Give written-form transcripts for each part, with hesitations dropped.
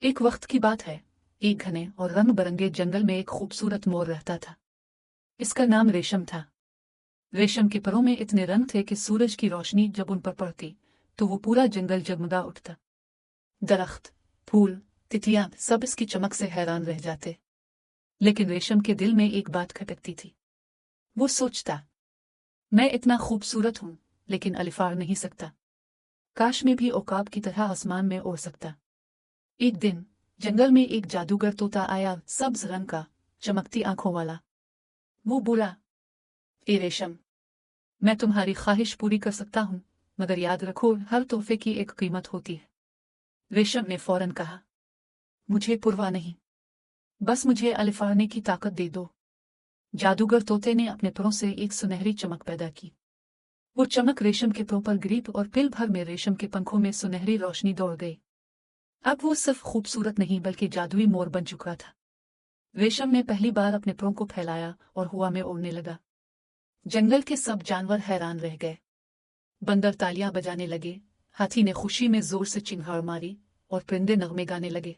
एक वक्त की बात है, एक घने और रंग बिरंगे जंगल में एक खूबसूरत मोर रहता था। इसका नाम रेशम था। रेशम के परों में इतने रंग थे कि सूरज की रोशनी जब उन पर पड़ती तो वो पूरा जंगल जगमगा उठता। दरख्त, फूल, तितलियां सब इसकी चमक से हैरान रह जाते। लेकिन रेशम के दिल में एक बात खटकती थी। वो सोचता, मैं इतना खूबसूरत हूं लेकिन अलिफार नहीं सकता। काश में भी औकाब की तरह आसमान में उड़ सकता। एक दिन जंगल में एक जादूगर तोता आया, सब्ज रंग का, चमकती आंखों वाला। वो बोला, ए रेशम, मैं तुम्हारी ख्वाहिश पूरी कर सकता हूं, मगर याद रखो हर तोहफे की एक कीमत होती है। रेशम ने फौरन कहा, मुझे परवाह नहीं, बस मुझे अलिफारने की ताकत दे दो। जादूगर तोते ने अपने परों से एक सुनहरी चमक पैदा की। वो चमक रेशम के परों पर गिरी और पल भर में रेशम के पंखों में सुनहरी रोशनी दौड़ गई। अब वो सिर्फ खूबसूरत नहीं बल्कि जादुई मोर बन चुका था। रेशम ने पहली बार अपने परों को फैलाया और हवा में उड़ने लगा। जंगल के सब जानवर हैरान रह गए। बंदर तालियां बजाने लगे, हाथी ने खुशी में जोर से चिंगार मारी और परिंदे नगमे गाने लगे।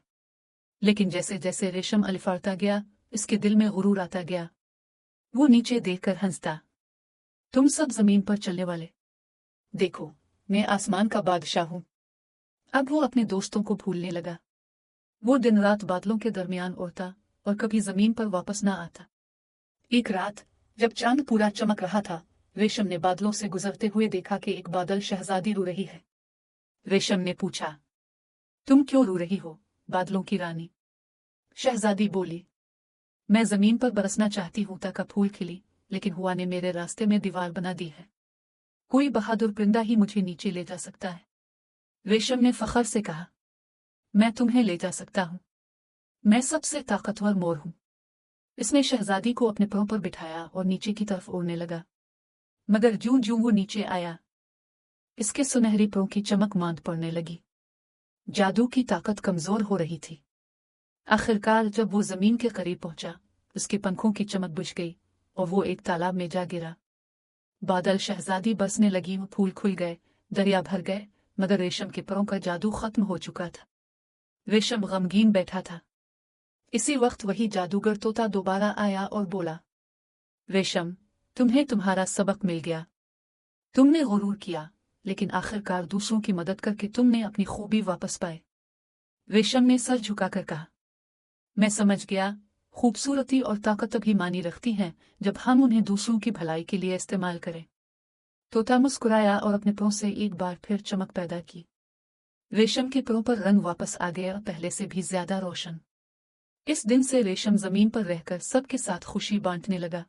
लेकिन जैसे जैसे रेशम अलिफारता गया, इसके दिल में गुरूर आता गया। वो नीचे देखकर हंसता, तुम सब जमीन पर चलने वाले, देखो मैं आसमान का बादशाह हूं। अब वो अपने दोस्तों को भूलने लगा। वो दिन रात बादलों के दरमियान उड़ता और कभी जमीन पर वापस ना आता। एक रात जब चांद पूरा चमक रहा था, रेशम ने बादलों से गुजरते हुए देखा कि एक बादल शहजादी रो रही है। रेशम ने पूछा, तुम क्यों रो रही हो, बादलों की रानी? शहजादी बोली, मैं जमीन पर बरसना चाहती हूं ताकि फूल खिली, लेकिन हुआ ने मेरे रास्ते में दीवार बना दी है। कोई बहादुर परिंदा ही मुझे नीचे ले जा सकता है। रेशम ने फखर से कहा, मैं तुम्हें ले जा सकता हूं, मैं सबसे ताकतवर मोर हूं। इसने शहजादी को अपने पैरों पर बिठाया और नीचे की तरफ उड़ने लगा। मगर ज्यों ज्यों वो नीचे आया, इसके सुनहरी पैरों की चमक मांद पड़ने लगी। जादू की ताकत कमजोर हो रही थी। आखिरकार जब वो जमीन के करीब पहुंचा, उसके पंखों की चमक बुझ गई और वो एक तालाब में जा गिरा। बादल शहजादी बरसने लगी, फूल खुल गए, दरिया भर गए, मगर रेशम के पैरों का जादू खत्म हो चुका था। रेशम गमगीन बैठा था। इसी वक्त वही जादूगर तोता दोबारा आया और बोला, रेशम, तुम्हें तुम्हारा सबक मिल गया। तुमने गुरूर किया, लेकिन आखिरकार दूसरों की मदद करके तुमने अपनी खूबी वापस पाए। रेशम ने सर झुकाकर कहा, मैं समझ गया, खूबसूरती और ताकत तभी मानी रखती हैं जब हम उन्हें दूसरों की भलाई के लिए इस्तेमाल करें। तोता मुस्कुराया और अपने पैरों से एक बार फिर चमक पैदा की। रेशम के पैरों पर रंग वापस आ गया, पहले से भी ज्यादा रोशन। इस दिन से रेशम जमीन पर रहकर सबके साथ खुशी बांटने लगा।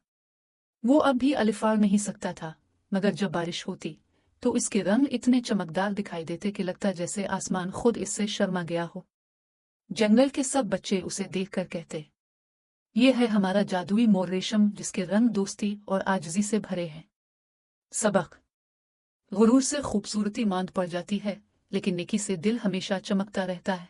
वो अब भी अलिफार नहीं सकता था, मगर जब बारिश होती तो इसके रंग इतने चमकदार दिखाई देते कि लगता जैसे आसमान खुद इससे शर्मा गया हो। जंगल के सब बच्चे उसे देखकर कहते, ये है हमारा जादुई मोर रेशम, जिसके रंग दोस्ती और आजिज़ी से भरे हैं। सबक: गुरूर से खूबसूरती मांद पड़ जाती है, लेकिन नेकी से दिल हमेशा चमकता रहता है।